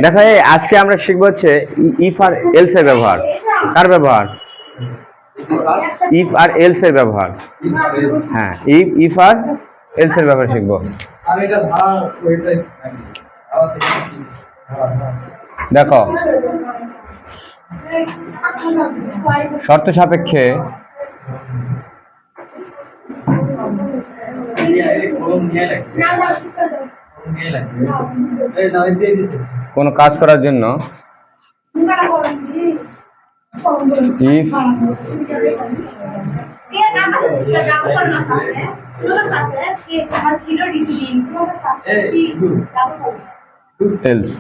দেখো আজকে আমরা শিখবো হচ্ছে ইফ আর এলস এর ব্যবহার। কার ব্যবহার? ইফ আর এলস এর ব্যবহার। হ্যাঁ, ইফ আর এলস এর ব্যবহার শিখবো। দেখো শর্ত সাপেক্ষে কোনো কাজ করার জন্য ইফ এলস,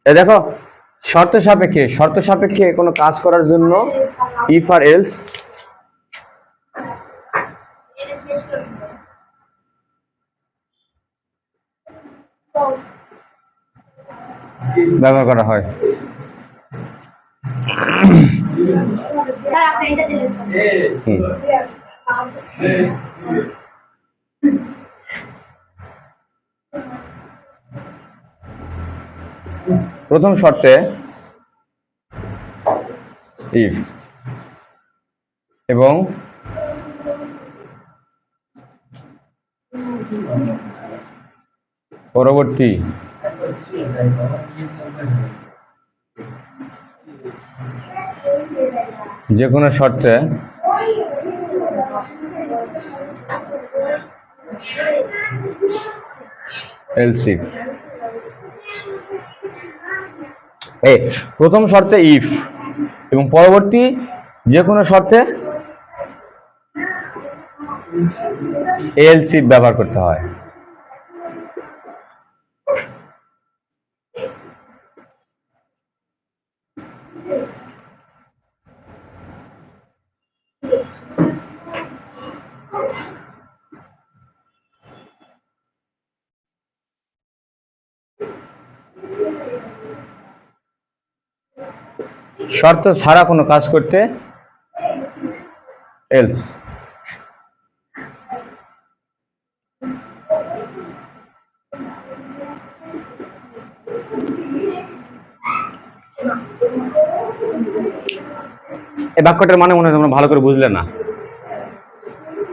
দেখো শর্ত সাপেক্ষে কোনো কাজ করার জন্য ইফ আর এলস ব্যবহার করা হয়। প্রথম শর্তে ইফ এবং পরবর্তী যে কোনো শর্তে এলস ইফ। প্রথম শর্তে ইফ এবং পরবর্তী যে কোনো শর্তে এলস ইফ ব্যবহার করতে হয়। শর্ত ছাড়া কোনো কাজ করতে এলস। এই বাক্যটার মানে মনে হয় তোমরা ভালো করে বুঝলে না,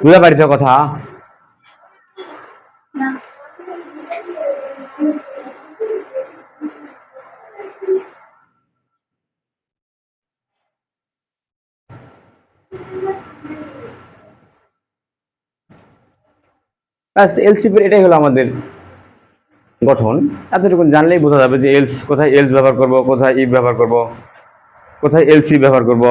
বুঝতে পারিস কথা? এলসিপির এটাই হলো আমাদের গঠন। এতটুকু জানলেই বোঝা যাবে যে এলস কোথায় এলস ব্যবহার করব, কোথায় ইফ ব্যবহার করব, কোথায় এলসি ব্যবহার করব।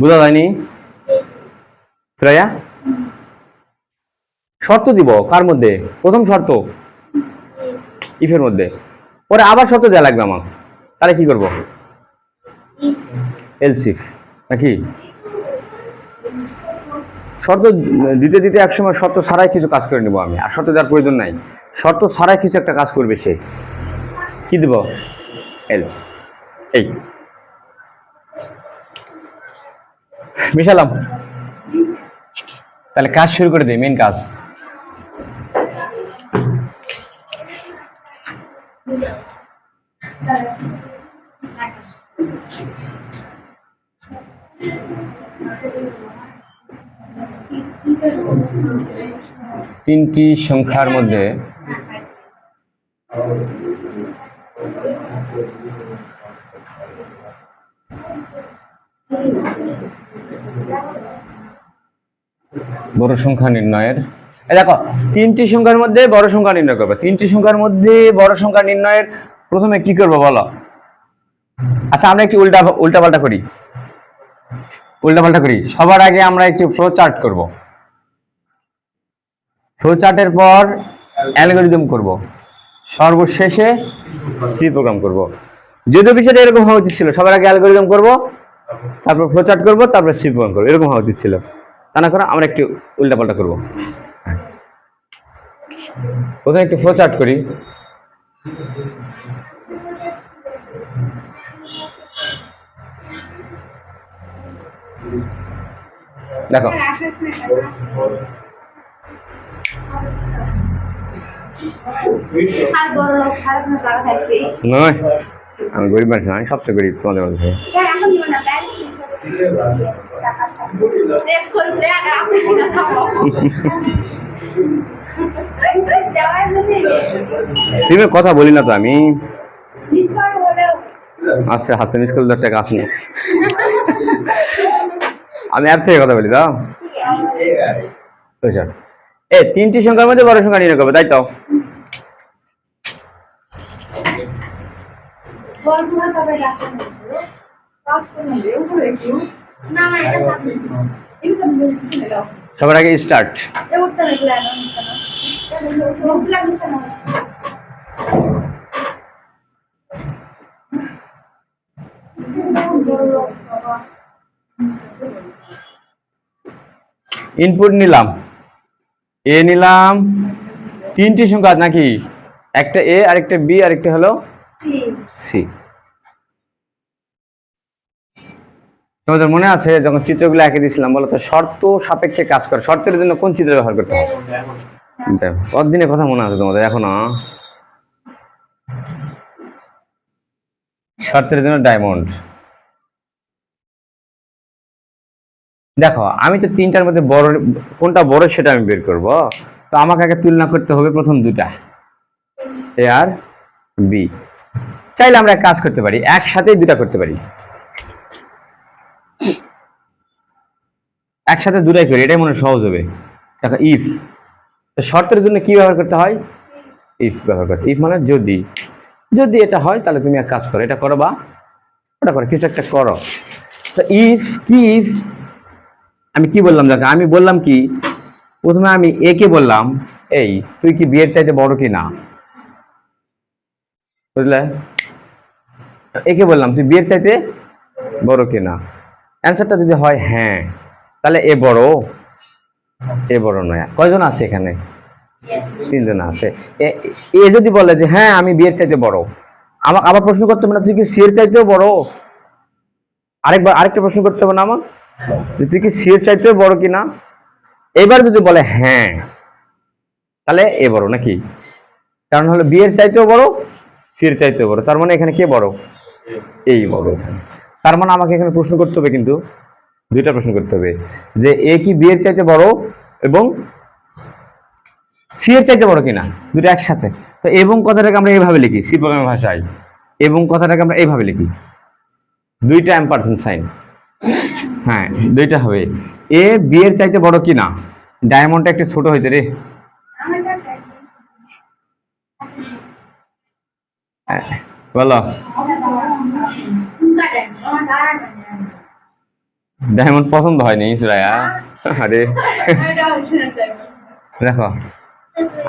বোঝা যায়নি শ্রেয়া? শর্ত দিব কার মধ্যে? প্রথম শর্ত ইফের মধ্যে, পরে আবার শর্ত দেওয়া লাগবে আমার, তাহলে কি করব? এলস ইফ নাকি? শর্ত দিতে দিতে একসময় শর্ত ছাড়াই কিছু কাজ করে নেবো আমি, আর শর্ত দেওয়ার প্রয়োজন নাই। শর্ত ছাড়াই কিছু একটা কাজ করবে সে, কি দেব? এলস। এই মিশালাম, তাহলে কাজ শুরু করে দিই। মেন কাজ তিনটি সংখ্যার মধ্যে বড় সংখ্যা নির্ণয়ের, দেখো তিনটি সংখ্যার মধ্যে বড় সংখ্যা নির্ণয় করবে। তিনটি সংখ্যার মধ্যে বড় সংখ্যা নির্ণয়ের প্রথমে কি করবো বলো? আচ্ছা আমরা একটু উল্টাপাল্টা করি। সবার আগে আমরা একটু ফ্লো চার্ট করব। ফ্লো চার্টের পর অ্যালগরিদম করব, সর্বশেষে সি প্রোগ্রাম করব। যদিও বিষয়টা এরকম হওয়া উচিত ছিল, সবার আগে অ্যালগরিদম করব, তারপর ফ্লো চার্ট করব, তারপর সি প্রোগ্রাম করব, এরকম হওয়া উচিত ছিল। তা না করে আমরা একটু উল্টাপাল্টা করব। প্রথমে একটু ফ্লো চার্ট করি। দেখো নয়, আমি গরিব মানুষ নয়, সবচেয়ে গরিব তোমাদের মধ্যে। সিমে কথা বলি না তো আমি। আচ্ছা হাসেন স্কুল 10 টাকা আসেনি, আমি অ্যাপ থেকে কথা বলি দাও। এ 3টি সংখ্যার মধ্যে বড় সংখ্যা নির্ণয় করবে, তাই তো? সবার আগে স্টার্ট। ইনপুট নিলাম, এ নিলাম, 3টি সংখ্যা নাকি, একটা এ আরেকটা বি আরেকটা হলো সি। তোমাদের মনে আছে যখন চিত্রগুলো এঁকে দিয়েছিলাম, বলতো শর্ত সাপেক্ষে কাজ করে, শর্তের জন্য কোন চিত্র ব্যবহার করতে হবে? কতদিনের কথা মনে আছে তোমাদের এখনো? শর্তের জন্য ডায়মন্ড। দেখো আমি তো 3টার মধ্যে বড় কোনটা বড় সেটা আমি বের করব, তো আমাকে আগে তুলনা করতে হবে প্রথম দুটা, এ আর বি। চাইলে আমরা কাজ করতে পারি, একসাথেই দুটা করতে পারি, একসাথে দুটাই করি, এটাই মনে সহজ হবে। দেখো ইফ, শর্তের জন্য কি ব্যবহার করতে হয়? ইফ ব্যবহার করতে। ইফ মানে যদি, যদি এটা হয় তাহলে তুমি এক কাজ করো, এটা করো বা ওটা করো, কিছু একটা করো। তো ইফ কি, ইফ আমি কি বললাম, দেখো আমি বললাম কি, প্রথমে আমি এ কে বললাম এই তুই কি বি এর চাইতে বড় কি না, বুঝলে? একে বললাম তুই বি এর চাইতে বড় কি না, অ্যান্সারটা যদি হয় হ্যাঁ, তাহলে এ বড়, এ বড় নয়। কয়জন আছে এখানে? 3 জন আছে। এ যদি বলে যে হ্যাঁ আমি বি এর চাইতে বড়, আমাকে আবার প্রশ্ন করতে হবে না তুই কি সি এর চাইতেও বড়? আরেকটা প্রশ্ন করতে হবে না আমার, তুই কি সি এর চাইতেও বড় কিনা? এবার যদি বলে হ্যাঁ, তাহলে এ বড় নাকি, কারণ হলো বি এর চাইতেও বড়, সি এর চাইতেও বড়, তার মানে এখানে কে বড়? এই বড়। তার মানে আমাকে এখানে প্রশ্ন করতে হবে, কিন্তু দুইটা প্রশ্ন করতে হবে, যে এ কি বি এর চাইতে বড় এবং সি এর চাইতে বড় কিনা, দুটো একসাথে। তো এবং কথাটাকে আমরা এইভাবে লিখি সি প্রোগ্রামের ভাষায়, এবং কথাটাকে আমরা এইভাবে লিখি, দুইটা এম্পারসেন্ট সাইন, হ্যাঁ দুইটা হবে। এ বি এর চাইতে বড় কিনা, ডায়মন্ডটা একটু ছোট হয়েছে রে, বলো ডায়মন্ড পছন্দ হয়নি সুরাইয়া? আরে দেখো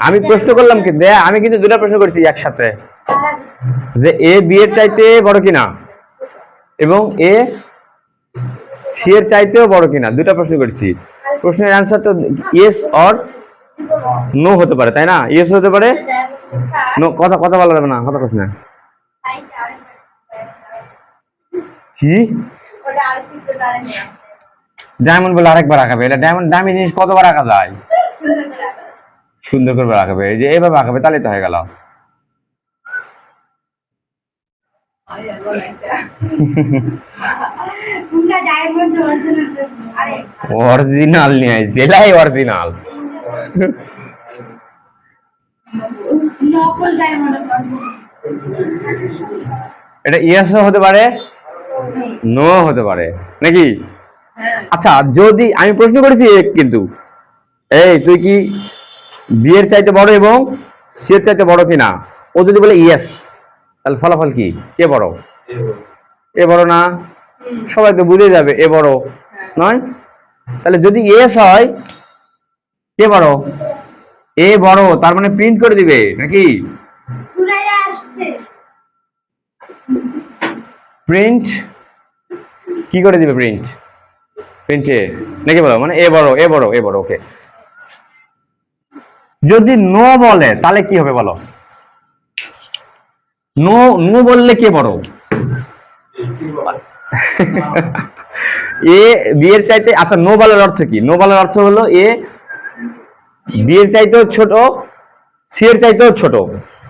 আমি প্রশ্ন করলাম কি, আমি কিন্তু দুটা প্রশ্ন করছি একসাথে, যে এ বি এর চাইতে বড় কিনা এবং এ সি এর চাইতেও বড় কিনা, দুটা প্রশ্ন করছি। প্রশ্নের অ্যান্সার তো ইয়েস অর নো হতে পারে, তাই না? ইয়েস হতে পারে, নো, কথা কথা বলা যাবে না, কথা প্রশ্ন কি ডায়মন্ড বলে আরেকবার আঁকাবে, এটা ডায়মন্ড দামি জিনিস, কতবার আঁকা যায়? সুন্দর করে আঁকাবে, এই যে এভাবে আঁকাবে, তাহলে তো হয়ে গেল। অরিজিনাল নিয়ে আসছে, এটাই অরিজিনাল। এটা ইয়েসও হতে পারে, নো হতে পারে নাকি? আচ্ছা যদি আমি প্রশ্ন করেছি কিন্তু এই তুই কি বি এর চাইতে বড় এবং সি এর চাইতে বড় কিনা, ও যদি বলে ইয়েস, তাহলে ফলাফল কি? কে বড়? এ বড় না, সবাই তো বুঝে যাবে এ বড় নয়। তাহলে যদি ইয়েস হয়, কে বড়? এ বড়, তার মানে প্রিন্ট করে দিবে নাকি? প্রিন্ট কি করে দিবে? প্রিন্ট, প্রিন্টে নাকি বলো, মানে এ বড়, এ বড়, এ বড়, ওকে। যদি নো বলে তাহলে কি হবে বলো? নো নো বললে কে বড়? এ বি এর চাইতে, আচ্ছা নো বলার অর্থ কি? নো বলার অর্থ হলো এ বি এর চাইতেও ছোট, সি এর চাইতেও ছোট,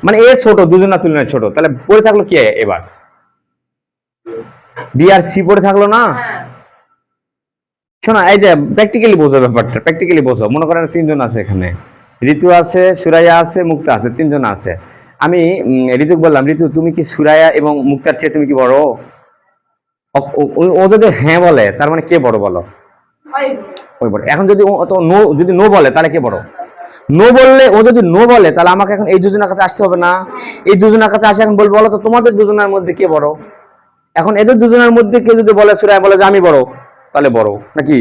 মানে এ ছোট, দুজনের তুলনায় ছোট। তাহলে পড়ে থাকলো কে এবার? বি আর সি পড়ে থাকলো না? শোনো, এই যে প্র্যাকটিক্যালি বোঝো ব্যাপারটা, প্র্যাকটিক্যালি বোঝো। মনে করেন তিনজন আছে এখানে, ঋতু আছে, সুরাইয়া আছে, মুক্তা আছে, তিনজন আছে। আমি ঋতুকে বললাম, ঋতু তুমি কি সুরাইয়া এবং মুক্তার চেয়ে তুমি কি বড়? ও যদি হ্যাঁ বলে তার মানে কে বড় বলো? ওই বড়। এখন যদি যদি নো বলে তাহলে কে বড়? নো বললে, ও যদি নো বলে তাহলে আমাকে এখন এই দুজনের কাছে আসতে হবে না? এই দুজনের কাছে আসে এখন বলবো, বলো তো তোমাদের দুজনের মধ্যে কে বড়? এখন এদের দুজনের মধ্যে কেউ যদি বলে, সুরাইয়া বলে যে আমি বড়, তাহলে বড় নাকি?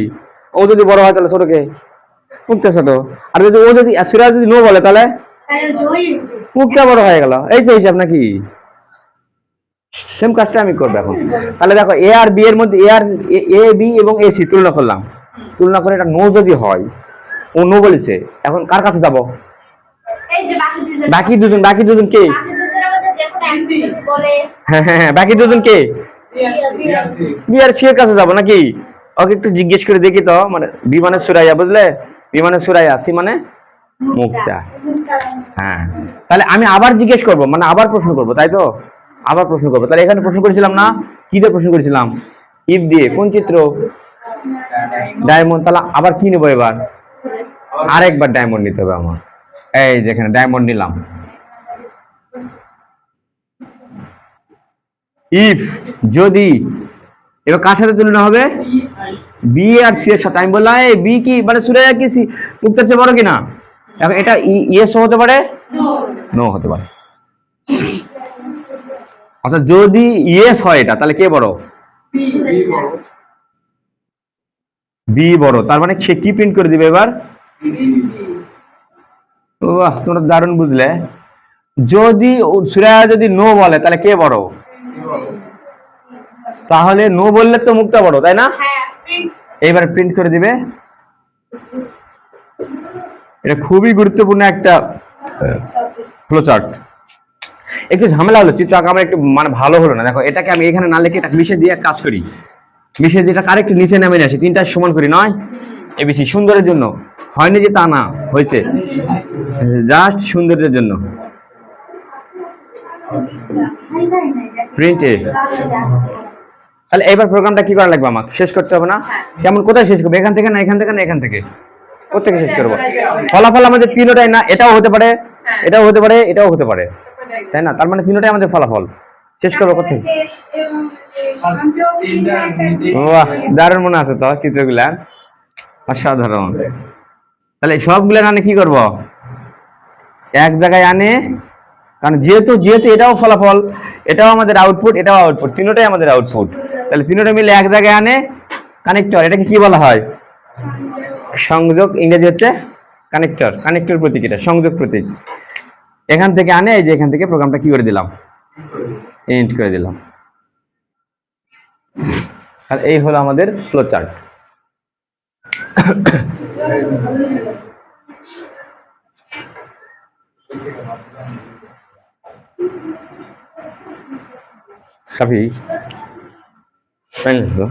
ও যদি বড় হয় তাহলে ছোট কে? মুক্তা ছোট। আর যদি ও যদি সুরাইয়া যদি নো বলে তাহলে মুক্তা বড় হয়ে গেল। এই যে হিসাব নাকি? সেম কাজটা আমি করবো এখন। তাহলে দেখো এ আর বি এর মধ্যে, এ বি এবং এ সি তুলনা করলাম, তুলনা করে এটা নো যদি হয়, ও নো বলেছে, এখন কার কাছে যাব? বাকি দুজন কে? হ্যাঁ হ্যাঁ হ্যাঁ, বাকি দুজন কে? বি আর সি এর কাছে যাবো নাকি? ওকে একটু জিজ্ঞেস করে দেখি তো, মানে বি মানে সুরাইয়া, বুঝলে? বি মানে সুরাইয়া, সি মানে মুক্তা। হ্যাঁ, তাহলে আমি আবার জিজ্ঞেস করবো, মানে আবার প্রশ্ন করবো, তাই তো? আবার প্রশ্ন করবো। তাহলে এখানে প্রশ্ন করেছিলাম না, কি দিয়ে প্রশ্ন করেছিলাম? ইফ দিয়ে। কোন চিত্র? ডায়মন্ড। তাহলে আবার কি নেবো এবার? আরেকবার ডায়মন্ড নিতে হবে আমার। এই যেখানে ডায়মন্ড নিলাম। ইফ, যদি, এবার কার সাথে তুলনা হবে? বি আর সি এর সাথে। আমি বললাম এই বি কি মানে সুরাইয়া কি সি মুক্তার চেয়ে বড় কিনা? এখন এটা ইয়েস হতে পারে, নো হতে পারে। অর্থাৎ যদি ইয়েস হয় এটা, তাহলে কে বড়? বি বড়। তার মানে সে কি প্রিন্ট করে দিবে এবার? বাহ, তোমরা দারুণ বুঝলে। যদি সুরাইয়া যদি নো বলে তাহলে কে বড়? তাহলে নো বললে তো মুক্তা বড়, তাই না? এবার প্রিন্ট করে দিবে। এটা খুবই গুরুত্বপূর্ণ একটা ফ্লোচার্ট। একটু ঝামেলা হলো, চিত্র আঁকা আমার একটু মানে ভালো হলো না। দেখো এটাকে আমি এখানে না লিখে এটা মিশে দিয়ে কাজ করি, মিশে দিয়ে এটা কারেক্ট নিচে নামে নিয়ে আসি, তিনটা সমান করি, নয় এবিসি। সুন্দরের জন্য হয়নি যে তা না, হয়েছে জাস্ট সৌন্দর্যের জন্য। প্রিন্ট এ। তাহলে এবার প্রোগ্রামটা কি করা লাগবে? আমাকে শেষ করতে হবে না? কেমন, কোথায় শেষ করবো? এখান থেকে না এখান থেকে না এখান থেকে? কোথেকে শেষ করবো? ফলাফল আমাদের তিনটাই না, এটাও হতে পারে, এটাও হতে পারে, এটাও হতে পারে, তাই না? তার মানে তিনটাই আমাদের ফলাফল। শেষ করবো কোথায়? বাহ, দারুণ মনে আছে তো চিত্রগুলা, অসাধারণ। তাহলে সবগুলা আনে কি করব? এক জায়গায় আনে, কারণ যেহেতু যেহেতু এটাও ফলাফল, এটাও আমাদের আউটপুট, এটাও আউটপুট, তিনটাই আমাদের আউটপুট। তাহলে তিনটা মিলে এক জায়গায় আনে কানেক্টর। এটাকে কি বলা হয়? সংযোগ। ইংরেজি হচ্ছে কানেক্টর। কানেক্টর প্রতীক, এটা সংযোগ প্রতীক। এখান থেকে আনে, এই যে এখান থেকে প্রোগ্রামটা কি করে দিলাম? এন্ড করে দিলাম। আর এই হলো আমাদের ফ্লো চার্ট। সাফি ফাইনাল তো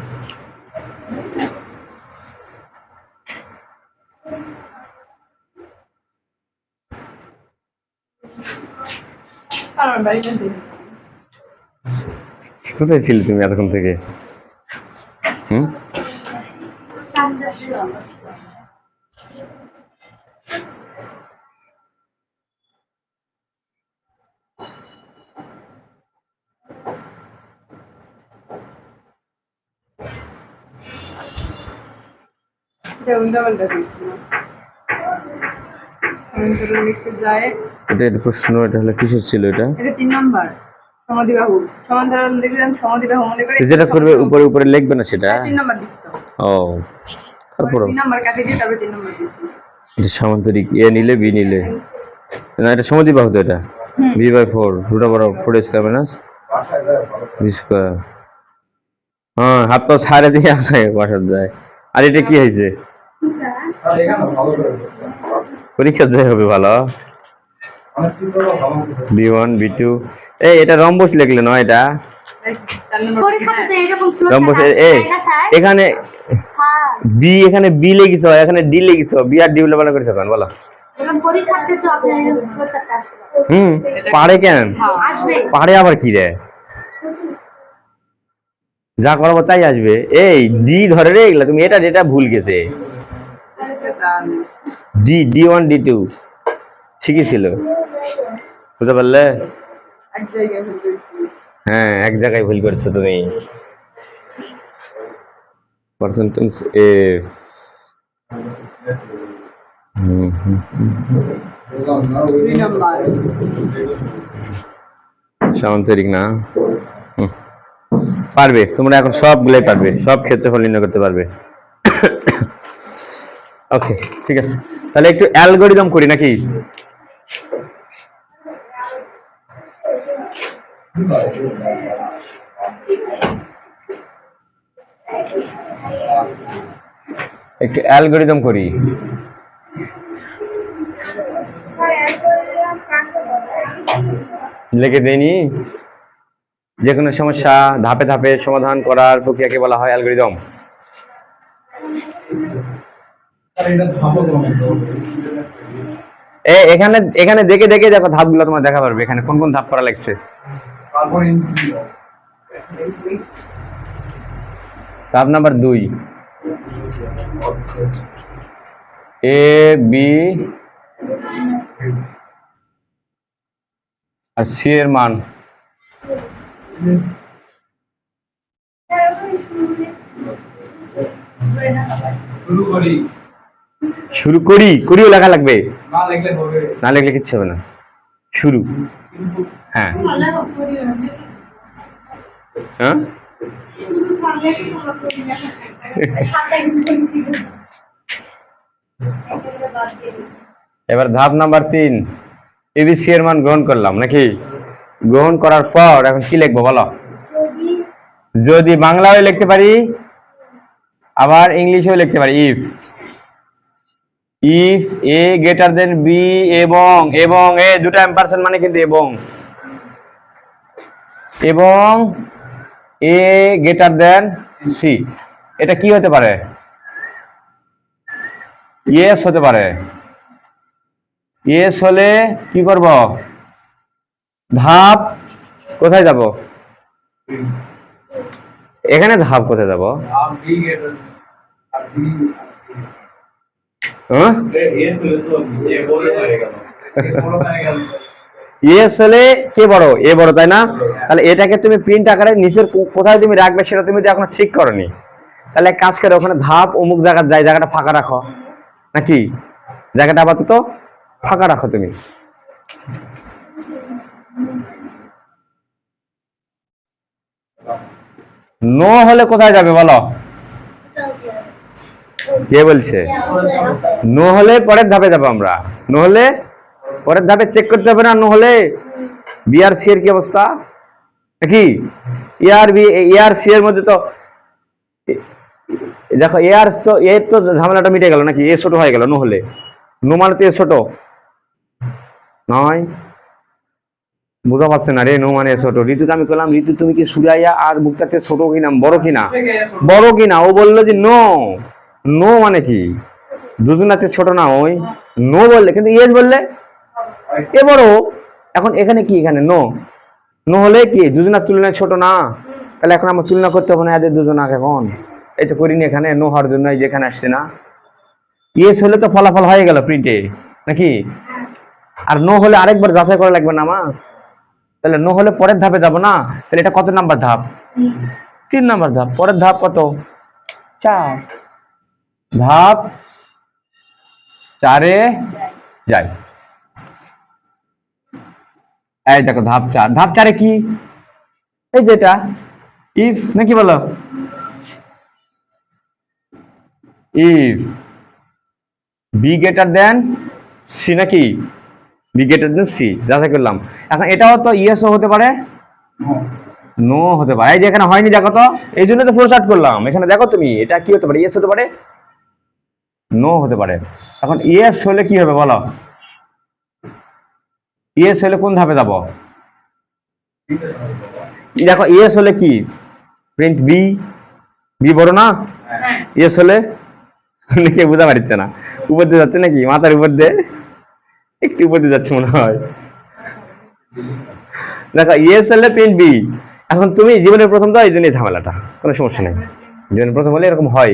কোথায় ছিলে তুমি এতক্ষণ থেকে? এটা প্রশ্ন, এটা হলো কিসের ছিল? এটা 3 নাম্বার সমদ্বিবাহু। সমান্তরাল লিখলাম, সমদ্বিবাহু মনে করে যেটা করবে উপরে উপরে লিখবে না সেটা। 3 নাম্বার দিছি তো। ও, তারপর 3 নাম্বার কাটে দিয়ে তারপর 3 নাম্বার দিছি। এটা সামান্তরিক, এ নিলে বি নিলে না, এটা সমদ্বিবাহু তো। এটা b/4 √4 square minus b square. হ্যাঁ, হাত পা ছাড়ে দিয়ে আগে বসা যায়। আর এটা কি হয়েছে? পরীক্ষা যাই হবে ভালো। B1 B2 এই এটা রম্বস লিখলে না এটা 4 নম্বর পরীক্ষাতে তো এরকম ফ্লো রম্বস এই এখানে স্যার বি এখানে বি লিখিছো এখানে ডি লিখিছো বি আর ডি উল্টাপাল্টা করেছো কেন বলো এরকম পরীক্ষাতে তো আপনি এরকম ফ্লো চার্ট আসতে পারে পারে কেন আসবে পারে আবার কি রে যা করাবো তাই আসবে এই ডি ধরে রে এগুলা তুমি এটা যেটা ভুল গেছে D1 D2 ঠিকই ছিল বুঝতে পারলে এক জায়গায় ভুল করেছি। হ্যাঁ এক জায়গায় ভুল করছো তুমি পার্সেন্টেজ এ দুই নম্বর সামান্তরিক না পারবে তোমরা এখন সবগুলাই পারবে সব ক্ষেত্রফল নির্ণয় করতে পারবে ওকে ঠিক আছে তাহলে একটু অ্যালগরিদম করি নাকি একটু অ্যালগরিদম করি লিখে দেয়নি যে কোনো সমস্যা ধাপে ধাপে সমাধান করার প্রক্রিয়াকে বলা হয় অ্যালগরিদম এখানে এখানে দেখে দেখে দেখো ধাপগুলো তোমার দেখা পারবে এখানে কোন কোন ধাপ করা লাগছে ধাপ number 2 A B R C এর মান শুরু করি করিও লেখা লাগবে না লিখলে কিচ্ছু হবে না শুরু হ্যাঁ হ্যাঁ এবার ধাপ নাম্বার 3 এবিসি এর মান গ্রহণ করলাম নাকি গ্রহণ করার পর এখন কি লিখবো বলো যদি বাংলায় লিখতে পারি আবার ইংলিশেও লিখতে পারি if A greater than B এবং এ দুটো এম্পারসেন্ট মানে কিন্তু এবং এ গ্রেটার দেন সি এটা কি হতে পারে ইয়েস হতে পারে ইয়েস হলে কি করব ধাপ কোথায় যাব এখানে ধাপ কোথায় যাব ইয়েস হলে কে বড় এ বড় তাই না তাহলে এটাকে তুমি প্রিন্ট আকারে নিচের কোথায় তুমি রাখবে সেটা তুমি এখনো ঠিক করনি তাহলে এক কাজ করে ওখানে ধাপ অমুক জায়গা যায় জায়গাটা ফাঁকা রাখো নাকি জায়গাটা আপাতত ফাঁকা রাখো তুমি নো হলে কোথায় যাবে বলো কে বলছে নো হলে পরের ধাপে যাবো আমরা নো হলে পরের ধাপে চেক করতে হবে না নো হলে বি আর সি এর কি অবস্থা নাকি এ আর সি এর মধ্যে তো দেখো এ তো ঝামেলাটা মিটে গেল নাকি এ ছোট হয়ে গেল নো হলে নো মানে তো এ ছোট নয় বুঝা পারছে না রে নো মানে ছোট ঋতুকে আমি বললাম ঋতু তুমি কি সুরাইয়া আর মুখটা ছোট কিনা বড় কিনা ও বললো যে নো নো মানে কি দুজনাতে ছোট না ওই নো বললে কিন্তু ইয়েস বললে এ বড় এখন এখানে কি এখানে নো হলে কি দুজনার তুলনায় ছোট না তাহলে এখন আমার তুলনা করতে হবে না এদের দুজনাকে এখন এই তো করিনি এখানে নো হওয়ার জন্য যেখানে আসছে না ইয়েস হলে তো ফলাফল হয়ে গেল প্রিন্টে নাকি আর নো হলে আরেকবার যাচাই করা লাগবে না মা তাহলে নো হলে পরের ধাপে যাবো না তাহলে এটা কত নাম্বার ধাপ 3 নাম্বার ধাপ পরের ধাপ কত 4 ধাপ 4 এ যাই এই দেখো ধাপ 4 এ কি এই যেটা ইফ নাকি বলো if B greater than C নাকি বি গ্রেটার দেন সি যাচাই করলাম এখন এটাও তো ইয়েসও হতে পারে নো হতে পারে এই যে এখানে হয়নি দেখো তো এই জন্য তো ফোরশর্ট করলাম এখানে দেখো তুমি এটা কি হতে পারে ইয়েস হতে পারে নো হতে পারে এখন ইয়েস হলে কি হবে বলো ইয়েস হলে কোন ধাপে যাব? দেখো ইয়েস হলে কি প্রিন্ট বি, বি বড় না? ইয়েস হলে লিখে বুঝা পারছে না, উপর দিয়ে যাচ্ছে নাকি, মাথার উপর দিয়ে একটু উপর দিয়ে যাচ্ছে মনে হয়। দেখো ইয়েস হলে প্রিন্ট বি। এখন তুমি জীবনের প্রথম তো এই জন্য ঝামেলাটা, কোনো সমস্যা নেই, জীবনের প্রথম হলে এরকম হয়।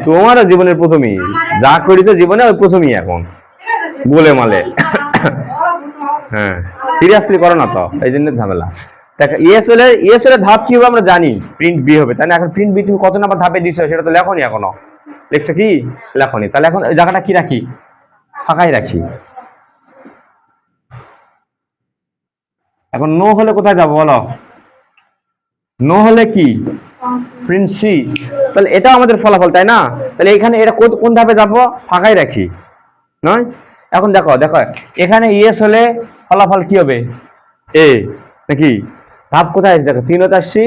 তোমারও জীবনের প্রথমই যা করেছো জীবনে ওই প্রথমই এখন বলে মালে। হ্যাঁ সিরিয়াসলি করো না তো, এই জন্য ঝামেলা। দেখো ইয়েস হলে ধাপ কি হবে আমরা জানি, প্রিন্ট বি হবে, তাই না? এখন প্রিন্ট বি তুমি কত নাম্বার ধাপে দিচ্ছ সেটা তো লেখনি, এখনো লিখছো কি? লেখনি, তাহলে এখন ওই জায়গাটা কি রাখি? ফাঁকাই রাখি। এখন নো হলে কোথায় যাবো বলো? নো হলে কি প্রিন্ট সি, তাহলে এটা আমাদের ফলাফল, তাই না? তাহলে এখানে এটা কোন ধাপে যাবো? ফাঁকাই রাখি, নয়? এখন দেখো দেখো এখানে ইয়েস হলে ফলাফল কি হবে? এ নাকি? ধাপ কোথায় আছে দেখো, 3 আসছি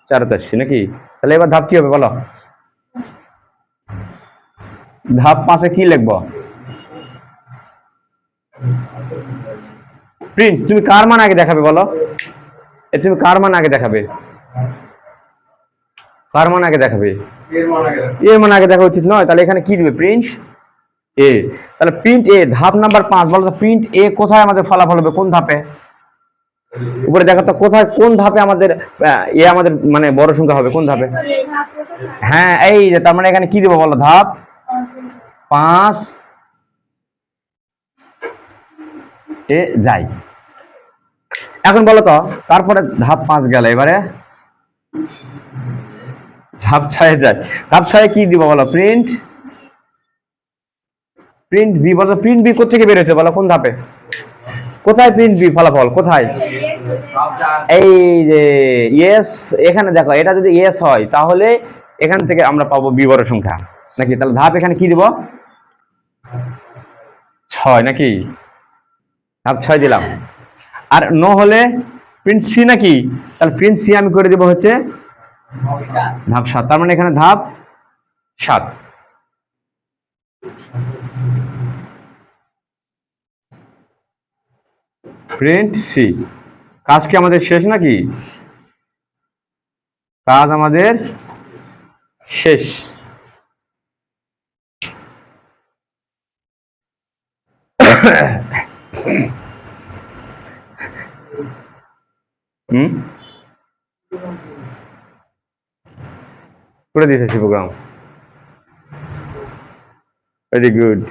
4 আসছি নাকি? তাহলে এবার ধাপ কি হবে বলো? ধাপ 5 কি লিখবো? প্রিন্ট, তুমি কার মান আগে দেখাবে বলো? তুমি কার মান আগে দেখাবে? কার মান আগে দেখাবে? এর মান আগে দেখা উচিত নয়? তাহলে এখানে কি দিবে? প্রিন্ট এ। তাহলে প্রিন্ট এ ধাপ নাম্বার 5, বলো তো প্রিন্ট এ কোথায় আমাদের ফলাফল হবে, কোন ধাপে? উপরে দেখো তো কোথায়, কোন ধাপে আমাদের এ আমাদের মানে বড় সংখ্যা হবে, কোন ধাপে? হ্যাঁ এই যে, তার মানে এখানে কি দেবো বলো? ধাপ 5 এ যাই। এখন বলো তো তারপরে ধাপ 5 গেল, এবারে ধাপ 6 যায়। ধাপ 6 কি দিব বলো? Print B. বলো প্রিন্ট বি কোথেকে বের হচ্ছে বলো, কোন ধাপে? কোথায় প্রিন্ট বি ফলাফল কোথায়? এই যে ইয়েস, এখানে দেখো এটা যদি ইয়েস হয় তাহলে এখান থেকে আমরা পাবো বি বড় সংখ্যা নাকি? তাহলে ধাপ এখানে কি দিব? 6 নাকি? ধাপ 6 দিলাম। আর নো হলে প্রিন্ট সি নাকি? তাহলে প্রিন্ট সি আমি করে দেব হচ্ছে ধাপ 7, তার মানে এখানে ধাপ 7। Print C. কাজ কি আমাদের শেষ নাকি? কাজ আমাদের শেষ। করে দিয়েছি প্রোগ্রাম, ভেরি গুড।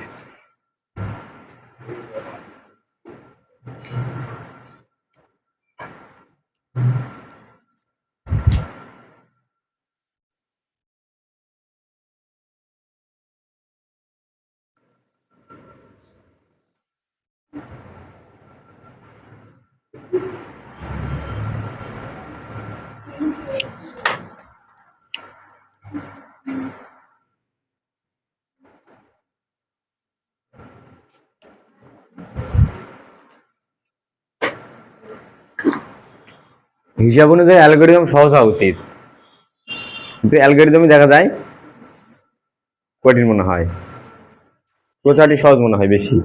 হিসাব অনুযায়ী অ্যালগরিদম সহজ হওয়া উচিত, কিন্তু অ্যালগরিদমই দেখা যায় কঠিন মনে হয়, প্রচারটি সহজ মনে হয় বেশি।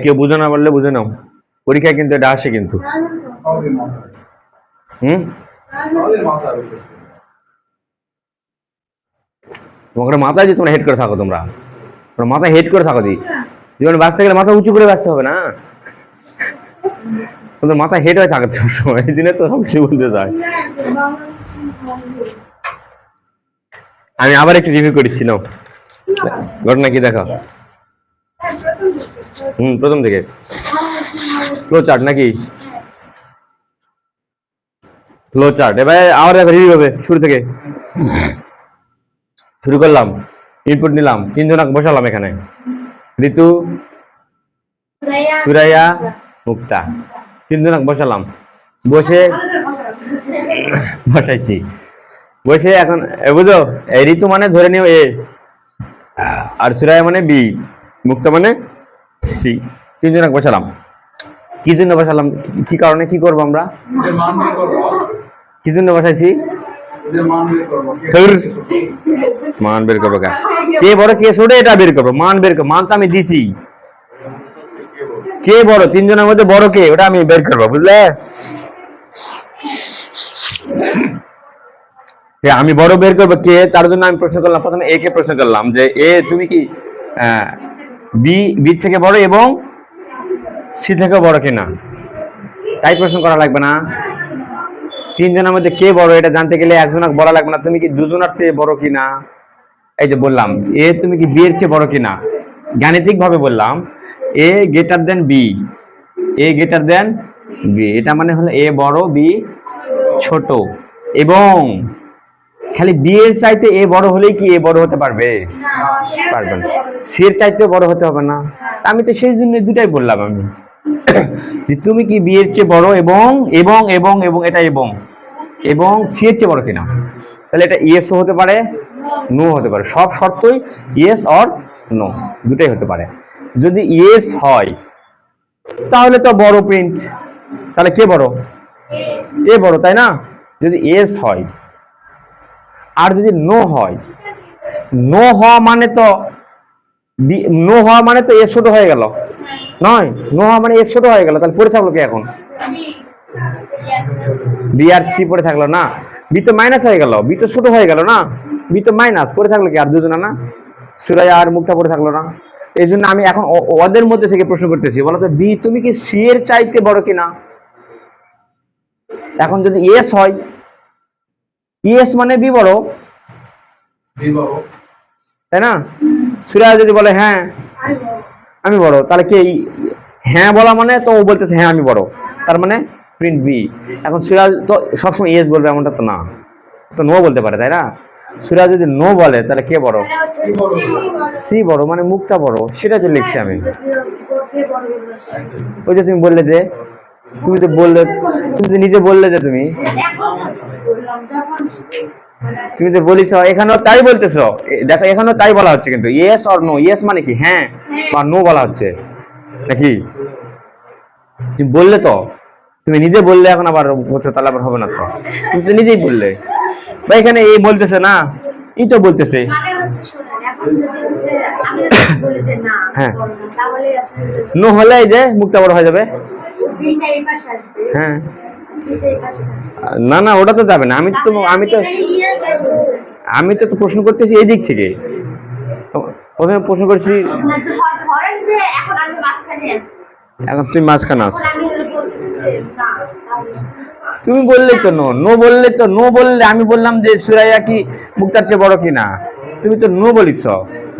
কেউ বুঝে না পারলে বুঝে নাও, পরীক্ষায় কিন্তু এটা আসে কিন্তু। তোমাকে মাথায় যে তোমরা হেড করে থাকো, তোমরা মাথায় হেড করে থাকো, জীবনে বাঁচতে গেলে মাথা উঁচু করে বাঁচতে হবে না, তোমাদের মাথা হেড হয়ে থাকে সবসময়, এই জন্য তো সব কিছু বলতে চাই। আমি আবার একটু রিভিউ করছি, নাও ঘটনা কি দেখো। প্রথম থেকে ফ্লো চার্ট নাকি? Flow chart. এবার আবার দেখো রিভিউ হবে শুরু থেকে। শুরু করলাম, ইনপুট নিলাম, 3 জনক বসালাম এখানে, ঋতু, সুরাইয়া, মুক্তা, 3 জনক বসালাম, বসাইছি, বসে এখন বুঝো এই ঋতু মানে ধরে নিও এ, আর সুরাইয়া মানে বি, মুক্তা মানে সি। তিনজনক বসালাম, কি জন্য বসালাম, কি কারণে, কি করবো আমরা, কি জন্য বসাইছি, ধুর, মান বের করবো, কে বড় কে ছোট এটা বের করবো, মান বের করবো, মান তো আমি দিছি, কে বড় তিনজনের মধ্যে বড় কে ওটা আমি বের করবো, বুঝলে। আমি বড় বের করবো কে, তার জন্য আমি প্রশ্ন করলাম, প্রথমে এ কে প্রশ্ন করলাম যে এ তুমি কি বি বি থেকে বড় এবং সি থেকে বড় কিনা, তাই প্রশ্ন করা লাগবে না। তিনজনের মধ্যে কে বড় এটা জানতে গেলে একজনক বলা লাগবে না তুমি কি দুজনের চেয়ে বড় কিনা। এই যে বললাম এ তুমি কি বি এর চেয়ে বড় কিনা, গাণিতিক ভাবে বললাম এ গ্রেটার দেন বি, এ গ্রেটার দেন বি, এটা মানে হলো এ বড় বি ছোট, এবং খালি বি এর চাইতে এ বড় হলেই কি এ বড় হতে পারবে, পারবে না, সি এর চাইতে বড় হতে হবে না। আমি তো সেই জন্য দুটাই বললাম আমি যে তুমি কি বি এর চেয়ে বড় এবং এবং এবং এবং এটা এবং এবং সি এর চেয়ে বড় কিনা, তাহলে এটা ইয়েস হতে পারে নো হতে পারে, সব শর্তই ইয়েস অর নো দুটাই হতে পারে। যদি ইয়েস হয় তাহলে তো বড় প্রিন্ট, তাহলে কে বড়, এ বড় তাই না, যদি ইয়েস হয়। আর যদি নো হয়, নো হওয়া মানে তো নো হওয়া মানে তো এ ছোট হয়ে গেল, নয় নো হওয়া মানে এ ছোট হয়ে গেল, তাহলে পড়ে থাকলো কি এখন, বি আর সি পড়ে থাকলো না, বি তো মাইনাস হয়ে গেল, বি তো ছোট হয়ে গেল না, বি তো মাইনাস পড়ে থাকলো কি আর দুজনা না, সুরাইয়া আর মুক্তা পড়ে থাকলো না। এই জন্য আমি এখন ওদের মধ্যে থেকে প্রশ্ন করতেছি, বলো তো বি তুমি কি সি এর চাইতে বড় কিনা। এখন যদি ইয়েস হয়, ইয়েস মানে বি বড়, তাই না, সুরাইয়া যদি বলে হ্যাঁ আমি বড়, তাহলে কে হ্যাঁ বলা মানে তো ও বলতেছে হ্যাঁ আমি বড়, তার মানে প্রিন্ট বি। এখন সুরাজ তো সবসময় ইয়েস বলবে এমনটা তো না, তো নো বলতে পারে তাই না, সুরাজ যদি নো বলে তাহলে কে বড়, সি বড়, মানে মুক্তা বড়, সেটা যে লিখছি আমি। ওই যে তুমি বললে যে, তুমি তো বললে, তুমি তো নিজে বললে যে তুমি তুমি তো বলিস এখানেও তাই বলতেছো, দেখো এখানেও তাই বলা হচ্ছে, কিন্তু ইয়েস অর নো, ইয়েস মানে কি হ্যাঁ বা নো বলা হচ্ছে নাকি, তুমি বললে তো, তুমি নিজে বললে এখন আবার হচ্ছে, তাহলে আবার হবে না তো, তুমি তো নিজেই বললে বা এখানে এই বলতেছে না, ই তো বলতেছে হ্যাঁ, নো হলে এই যে মুক্তা বড় হয়ে যাবে, হ্যাঁ না না ওটা তো যাবে না, আমি তো প্রশ্ন করতেছি এই দিক থেকে, প্রথমে প্রশ্ন করছি এখন তুমি মাঝখানে আছো, তুমি বললেই তো নো, নো বললে তো, নো বললে আমি বললাম যে সুরাইয়া কি মুক্তার চেয়ে বড় কিনা, তুমি তো নো বলিছ,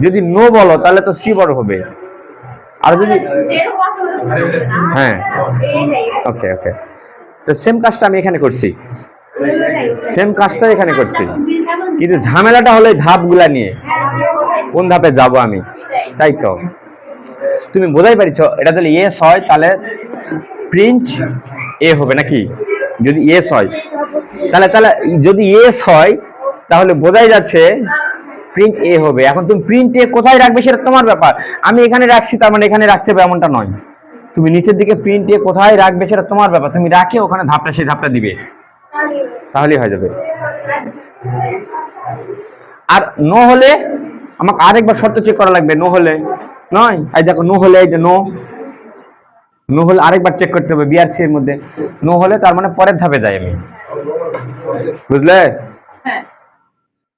যদি নো বলো তাহলে তো সি বড় হবে, আর যদি হ্যাঁ ওকে ওকে, তো সেম কাজটা আমি এখানে করছি, সেম কাজটা এখানে করছি, কিন্তু ঝামেলাটা হলো ধাপগুলা নিয়ে, কোন ধাপে যাব আমি, তাই তো তুমি বোঝাই পারিছ, এটা তাহলে ইয়েস হয় তাহলে প্রিন্ট এ হবে নাকি, যদি ইয়েস হয় তাহলে তাহলে যদি ইয়েস হয় তাহলে বোঝাই যাচ্ছে প্রিন্ট এ হবে। এখন তুমি প্রিন্ট এ কোথায় রাখবে সেটা তোমার ব্যাপার, আমি এখানে রাখছি তার মানে এখানে রাখতে হবে এমনটা নয়, তুমি নিচের দিকে প্রিন্ট এ কোথায় রাখবে সেটা তোমার ব্যাপার, তুমি রাখে ওখানে ধাপটা সেই ধাপটা দিবে, তাহলেই হয়ে যাবে। আর নো হলে আমাকে আরেকবার শর্ত চেক করা লাগবে, নো হলে নয়, এই দেখো নো হলে, এই যে নো, নো হলে আরেকবার চেক করতে হবে বিআরসি এর মধ্যে, নো হলে তার মানে পরের ধাপে যাই আমি, বুঝলে,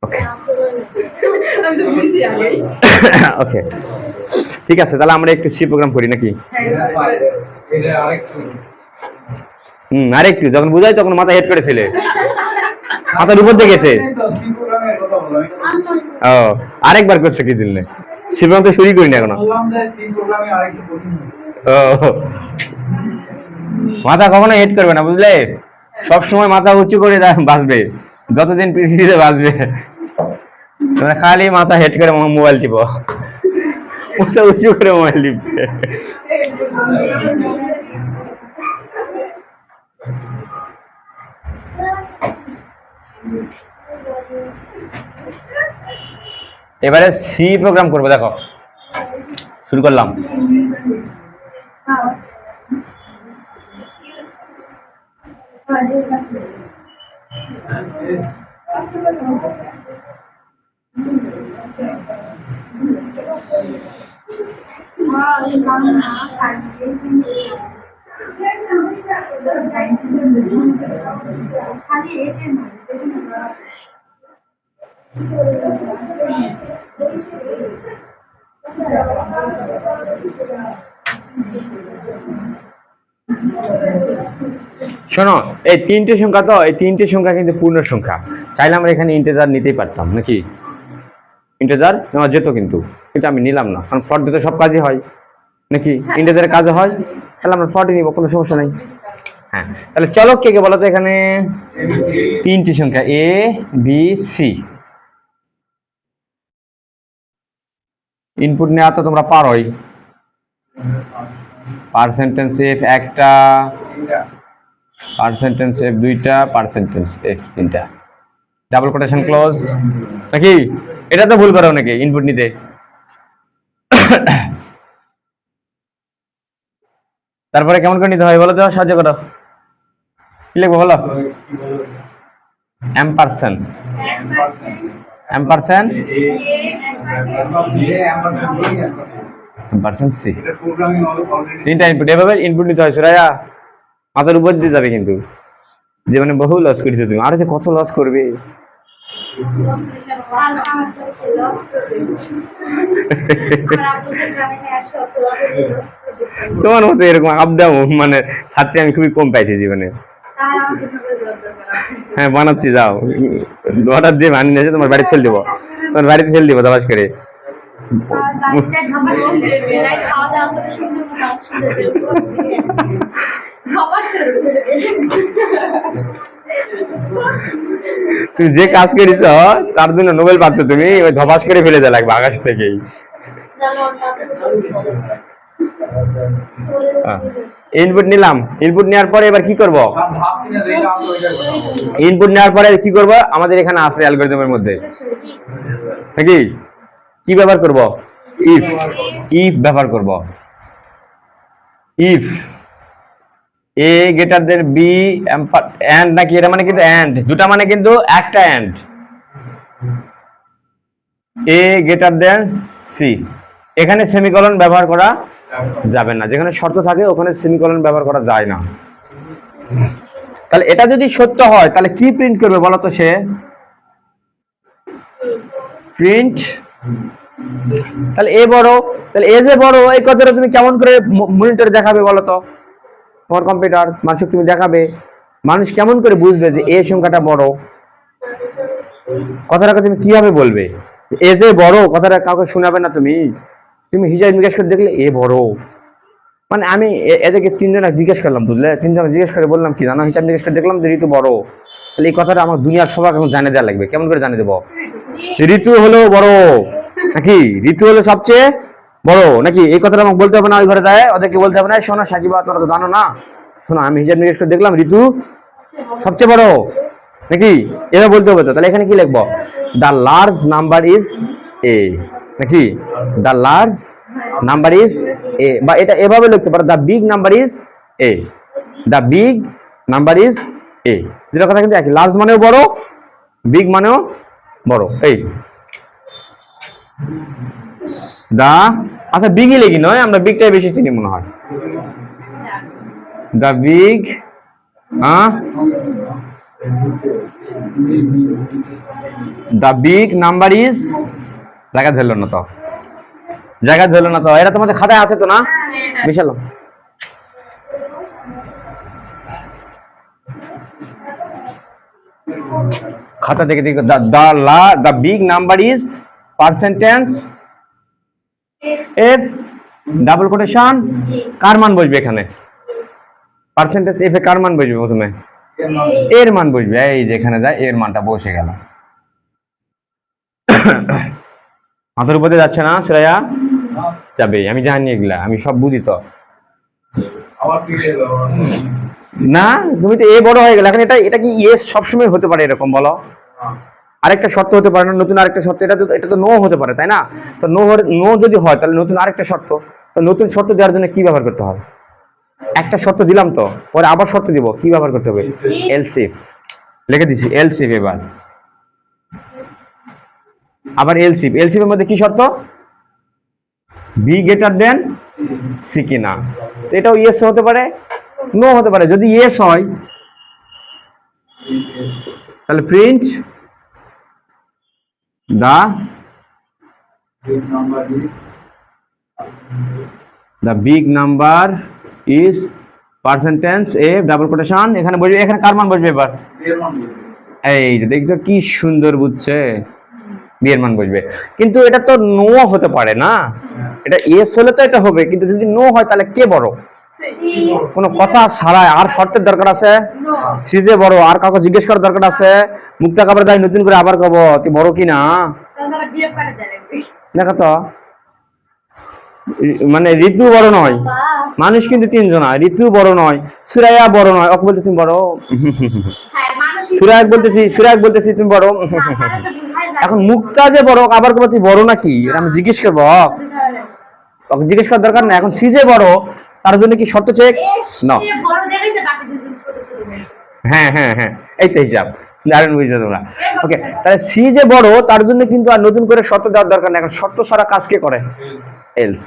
ওকে ওকে ঠিক আছে, তাহলে আমরা একটু সি প্রোগ্রাম করি নাকি, আরেকটু যখন বুঝাই তখন মাথা হেড করেছিলে, মাথার উপর দিয়ে গেছে, ও আরেকবার করছো কি দিলে, সি প্রোগ্রাম তো শুরু করিনি এখনো, ও মাথা কখনো হেড করবে না বুঝলে, সবসময় মাথা উঁচু করে বাঁচবে, যতদিন পৃথিবীতে বাঁচবে তোমরা খালি মাথা হেড করে মোবাইল টিপো, মাথা উঁচু করে মোবাইল টিপবে। এবারে সি প্রোগ্রাম করবো, দেখো শুরু করলাম, শোনো, এই তিনটে সংখ্যা, তো এই তিনটে সংখ্যা কিন্তু পূর্ণ সংখ্যা। চাইলে আমরা এখানে ইন্টিজার নিতেই পারতাম, নাকি? ইন্টিজার নেওয়া যেত, কিন্তু কিন্তু আমি নিলাম না, কারণ ফর দিয়ে তো সব কাজই হয়, নাকি? ইন্টিজারের কাজে হয়, তাহলে আমরা ফর্টি নিব, কোনো সমস্যা নেই। হ্যাঁ, তাহলে চলো কে কে বলো তো এখানে তিনটি সংখ্যা এ বি সি। ইনপুট নেওয়া তো তোমরা পারোই। পার্সেন্টেজ এফ একটা, পার্সেন্টেজ এফ দুইটা, পার্সেন্টেজ এফ তিনটা, ডাবল কোটেশন ক্লোজ, নাকি? এটা তো ভুল করো নাকি ইনপুট নিতে? তারপরে কেমন করে নিতে হয় বলো তো, সাহায্য করো। কি লিখবো বলো? এম্পারসেন্ট, এম্পারসেন্ট এম্পারসেন্ট সি, তিনটা ইনপুট। এভাবে ইনপুট নিতে হয় সুরাইয়া, মাথার উপর দিয়ে যাবে কিন্তু। জীবনে বহু লস করেছো তুমি, আর যে কত লস করবে। তোমার মতো এরকম আপ ডাউন মানে ছাত্রী আমি খুবই কম পাইছি জীবনে। হ্যাঁ বানাচ্ছি, যাও অর্ডার দিয়ে বানিয়ে নিয়েছে, তোমার বাড়ি ছেড়ে দেবো, তোমার বাড়িতে ছেড়ে দেবো দাবাস করে। তুমি যে কাজ করেছ তার জন্য নোবেল পাচ্ছ তুমি, ওই ধপাস করে ফেলে দেওয়া লাগবে আকাশ থেকেই। ইনপুট নিলাম, ইনপুট নেওয়ার পরে এবার কি করব? ইনপুট নেওয়ার পরে কি করব? আমাদের এখানে আছে অ্যালগরিদমের মধ্যে, নাকি? কি ব্যবহার করব? ইফ, ইফ ব্যবহার করব। If A greater than B and, নাকি? এটা মানে কিন্তু এন্ড, দুটা মানে কিন্তু একটা and. A greater than C, এখানে সেমিকোলন ব্যবহার করা যাবে না, যেখানে শর্ত থাকে ওখানে সেমিকোলন ব্যবহার করা যায় না। তাহলে এটা যদি সত্য হয় তাহলে কি প্রিন্ট করবে বলো তো? সে প্রিন্ট, তাহলে এ বড়, তাহলে এ যে বড়, এই কথাটা তুমি কেমন করে মনিটরে দেখাবে বলো তো? তোমার কম্পিউটার মানুষ তুমি দেখাবে, মানুষ কেমন করে বুঝবে যে এ সংখ্যাটা বড়? কথাটাকে তুমি কিভাবে বলবে এ যে বড়? কথাটা কাউকে শোনাবে না তুমি। তুমি হিসাব জিজ্ঞেস করে দেখলে এ বড়, মানে আমি এদেরকে তিনজনে জিজ্ঞেস করলাম, বুঝলে? তিনজনে জিজ্ঞেস করে বললাম কি জানো, হিসাব জিজ্ঞেস করে দেখলাম যে ঋতু বড়। তাহলে এই কথাটা আমার দুনিয়ার সবাই এখন জানিয়ে দেওয়া লাগবে। কেমন করে জানিয়ে দেবো? ঋতু হলো বড়, নাকি? ঋতু হলো সবচেয়ে বড়, নাকি? এই কথাটা আমাকে বলতে হবে না, ওই ঘরে যায় ওদেরকে বলতে হবে না, শোনো সাকিবা তোরা তো জানো না, শোনো আমি হিসাব জিজ্ঞেস করে দেখলাম ঋতু সবচেয়ে বড়, নাকি? এভাবে বলতে হবে তো। তাহলে এখানে কি লিখবো? The large number is A, নাকি? The large number is A, বা এটা এভাবে লিখতে পারো, the big number is A, the big number is A. যেটা কথা কিন্তু একই, লার্জ মানেও বড়, বিগ মানেও বড়। এই দা, আচ্ছা বিগই লিখি নয়, আমরা বিগটাই বেশি চিনি মনে হয়। The big, the big number is, জায়গা ধরলো না তো, জায়গা ধরলো না তো। এটা তোমাদের খাতায় আছে তো না? বিশাল খাতা থেকে দেখো, the big number is percentage F, double quotation, কার মান বসবে এখানে? পার্সেন্টেজ এফ এ কার মান বসবে প্রথমে? এর মান বসবে। এই যে এখানে যায় এর মানটা বসে গেল। মাথার উপরে যাচ্ছে না শ্রেয়া? যাবে, আমি জানি এগুলা, আমি সব বুঝি তো। না তুমি তো এ বড় হয়ে গেল এখন। এটা কি ইয়েস সবসময় হতে পারে এরকম বলো? আরেকটা শর্ত হতে পারে না, নতুন আরেকটা শর্ত। এটা তো নো হতে পারে, তাই না? তো নো যদি হয় তাহলে নতুন আরেকটা শর্ত। তো নতুন শর্ত দেওয়ার জন্য কি ব্যবহার করতে হবে? একটা শর্ত দিলাম তো, পরে আবার শর্ত দিব, কি ব্যবহার করতে হবে? Else if. লিখে দিছি এলস ইফ। এবার আবার এলস ইফ। এলস ইফ এর মধ্যে কি শর্ত? বি গ্রেটার দেন সি কিনা। এটাও ইয়েস হতে পারে, নো হতে পারে। যদি ইয়েস হয় তাহলে print the big number is percentage A double quotation. এখানে বসবে, এখানে কার মান বসবে? এবার এই যে দেখছো কি সুন্দর বুঝছে, বিয়ের মান বসবে। কিন্তু এটা তো নো হতে পারে না, এটা ইয়েস হলে তো এটা হবে, কিন্তু যদি নো হয় তাহলে কে বড়? কোনো কথা ছাড়াই আর শর্তের দরকার আছে? সিজে বড়, আর কাউকে জিজ্ঞেস করার দরকার আছে? মুক্তা কাপড় দেয় নতুন করে আবার কব তুই বড় কি না? দেখা তো মানে ঋতু বড় নয়, মানুষ কিন্তু তিনজন, ঋতু বড় নয়, সুরাইয়া বড় নয়, ওকে বলতে তুমি বড়। সুরাইয়া বলতেছি তুমি বড়। এখন মুক্তা যে বড়, আবার কব তুই বড় নাকি? এটা আমি জিজ্ঞেস করবো? ওকে জিজ্ঞেস করার দরকার না। এখন সিজে বড়, তার জন্য কি শর্ত চেক? না। হ্যাঁ হ্যাঁ হ্যাঁ, এই তো হিসাব, দারুণ বুঝছো তোমরা। ওকে, তাহলে সি যে বড় তার জন্য কিন্তু আর নতুন করে শর্ত দেওয়ার দরকার নেই। এখন শর্ত ছাড়া কাজ কে করে? এলস।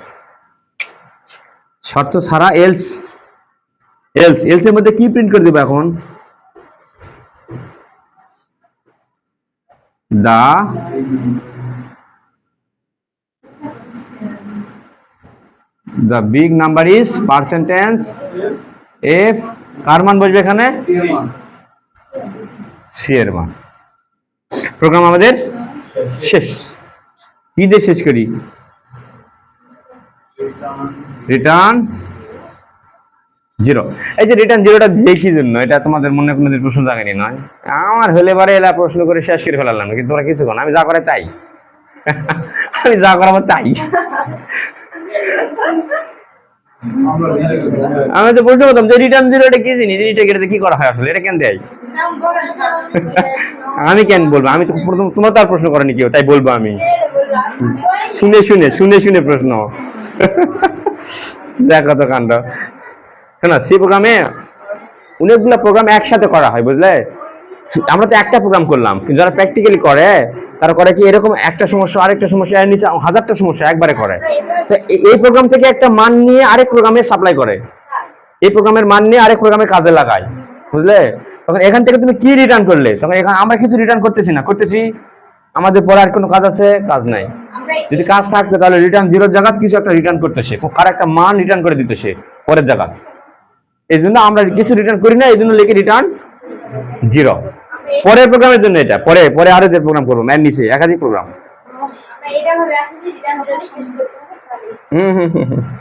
শর্ত ছাড়া এলস। এলস এলস এর মধ্যে কি প্রিন্ট করে দেবো এখন? the big number is percentage f, কার মান বসবে এখানে? সি এর মান। প্রোগ্রাম আমাদের শেষ। কি দিয়ে শেষ করি? রিটার্ন 0। এই যে রিটার্ন 0টা দিয়ে কি জন্য? এটা তোমাদের মনে কোনোদিন প্রশ্ন জাগেনি নয়? আমার হলে বারে এলা প্রশ্ন করে শেষ করে ফেলালাম, কিন্তু তোমরা কিছু করো না, আমি যা করে তাই। আমি যা করাবো তাই। আমি তো প্রশ্ন করতাম যে রিটার্ন 0 এটা কি জিনিস, এটা কি করা হয় আসলে, এটা কেন দেয়? আমি কেন বলবো? আমি তো প্রথম, তোমরা তো আর প্রশ্ন করেনি কেউ, তাই বলবো আমি। শুনে শুনে শুনে শুনে প্রশ্ন। দেখো তো কাণ্ড। না, সি প্রোগ্রামে অনেকগুলো প্রোগ্রাম একসাথে করা হয়, বুঝলে? আমরা তো একটা প্রোগ্রাম করলাম, কিন্তু যারা প্র্যাকটিক্যালি করে তারা করে কি এরকম একটা সমস্যা আরেকটা সমস্যা এর নিচে হাজারটা সমস্যা একবারে করে। তো এই প্রোগ্রাম থেকে একটা মান নিয়ে আরেক প্রোগ্রামে সাপ্লাই করে, এই প্রোগ্রামের মান নিয়ে আরেক প্রোগ্রামে কাজে লাগায়, বুঝলে? তখন এখান থেকে তুমি কি রিটার্ন করলে? তখন এখানে আমরা কিছু রিটার্ন করতেছি না, করতেছি আমাদের পরে আর কোনো কাজ আছে? কাজ নাই। যদি কাজ থাকতো তাহলে রিটার্ন 0 জায়গায় কিছু একটা রিটার্ন করতেছে, কার একটা মান রিটার্ন করে দিতেছে পরের জায়গা। এই জন্য আমরা কিছু রিটার্ন করি না, এই জন্য লিখি রিটার্ন 0। পরের প্রোগ্রামের জন্য এটা, পরে পরে আরো যে প্রোগ্রাম করবো এর নিচে একাধিক প্রোগ্রাম।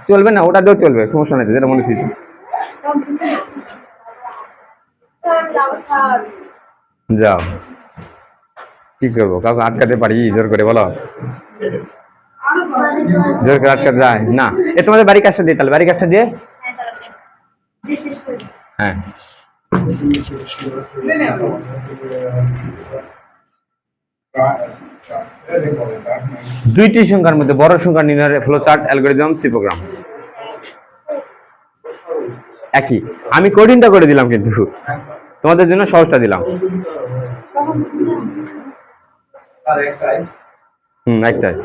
চলবে না, ওটা দিয়েও চলবে, সমস্যা নেই, যেটা মনে হচ্ছে। যাও, কি করবো? কাউকে আটকাতে পারি জোর করে? বলো, জোর করে আটকাতে যায় না। এ তোমাদের বাড়ি কাজটা দিয়ে, তাহলে বাড়ি কাজটা দিয়ে। হ্যাঁ, দুইটি সংখ্যার মধ্যে বড় সংখ্যা নির্ণয়ের flow chart algorithm C program একই। আমি কঠিনটা করে দিলাম, কিন্তু তোমাদের জন্য সহজটা দিলাম। একটাই।